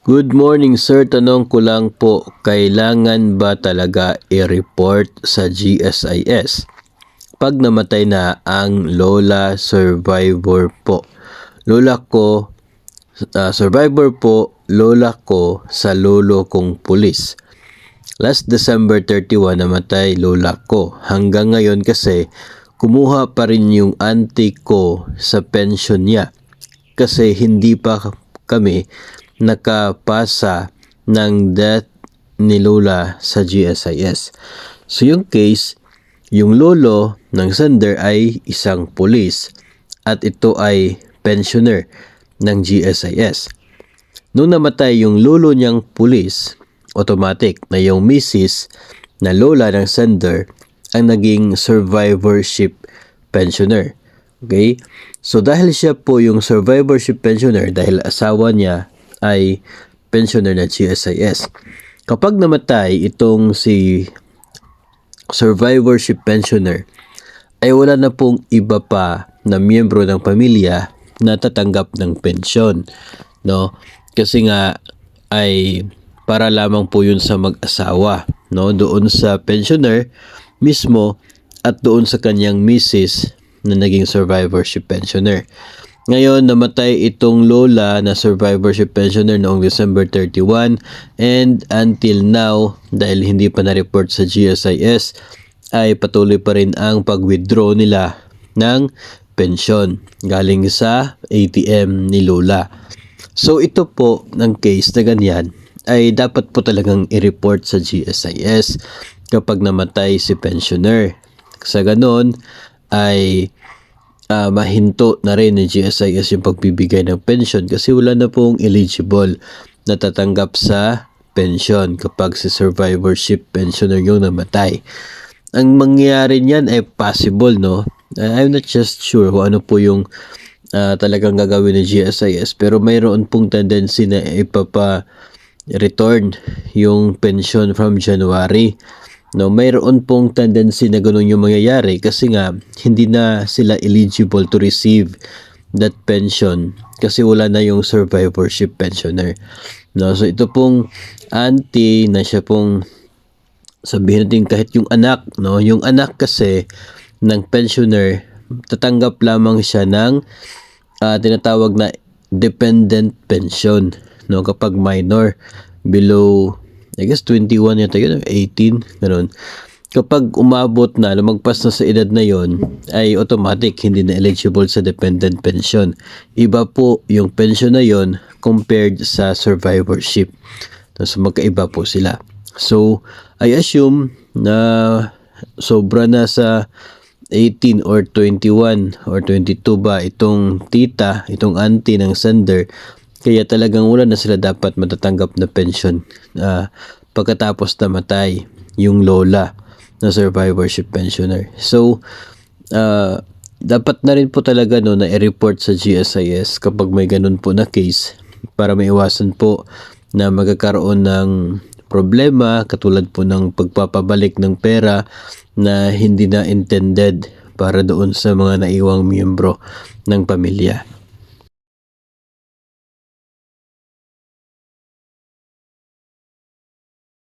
Good morning sir, tanong ko lang po, kailangan ba talaga i-report sa GSIS pag namatay na ang lola survivor po? Lola ko, survivor po, lola ko sa lolo kong pulis. Last December 31 namatay lola ko. Hanggang ngayon kasi kumuha pa rin yung auntie ko sa pension niya kasi hindi pa kami nakapasa ng death ni lola sa GSIS. So yung case, yung lolo ng sender ay isang pulis at ito ay pensioner ng GSIS. Nung namatay yung lolo niyang pulis, automatic na yung misis na lola ng sender ang naging survivorship pensioner. Okay? So dahil siya po yung survivorship pensioner, dahil asawa niya ay pensioner na GSIS. Kapag namatay itong si survivorship pensioner, ay wala na pong iba pa na miyembro ng pamilya na tatanggap ng pensyon, no? Kasi nga ay para lamang po yun sa mag-asawa, no? Doon sa pensioner mismo at doon sa kanyang misis na naging survivorship pensioner. Ngayon, namatay itong lola na survivorship pensioner noong December 31 and until now, dahil hindi pa na-report sa GSIS, ay patuloy pa rin ang pag-withdraw nila ng pensyon galing sa ATM ni lola. So ito po ng case na ganyan ay dapat po talagang i-report sa GSIS kapag namatay si pensioner. Sa ganon ay mahinto na rin ni GSIS yung pagbibigay ng pension kasi wala na pong eligible na tatanggap sa pension kapag si survivorship pensioner yung namatay. Ang mangyayari niyan ay possible, no? I'm not just sure kung ano po yung talagang gagawin ng GSIS, pero mayroon pong tendency na ipapa-return yung pension from January. No, mayroon pong tendency na ganun yung mangyayari kasi nga hindi na sila eligible to receive that pension kasi wala na yung survivorship pensioner. No, so ito pong auntie na siya pong sabihin natin kahit yung anak, no, yung anak kasi ng pensioner tatanggap lamang siya ng tinatawag na dependent pension, no, kapag minor below I guess 21 yata yun, 18, gano'n. Kapag umabot na, lumagpas na sa edad na yon, ay automatic hindi na eligible sa dependent pension. Iba po yung pension na yon compared sa survivorship. So magkaiba po sila. So I assume na sobra na sa 18 or 21 or 22 ba itong tita, itong auntie ng sender. Kaya talagang wala na sila dapat matatanggap na pension pagkatapos namatay yung lola na survivorship pensioner. So, dapat na rin po talaga no, na i-report sa GSIS kapag may ganun po na case para maiwasan po na magkakaroon ng problema katulad po ng pagpapabalik ng pera na hindi na intended para doon sa mga naiwang miyembro ng pamilya.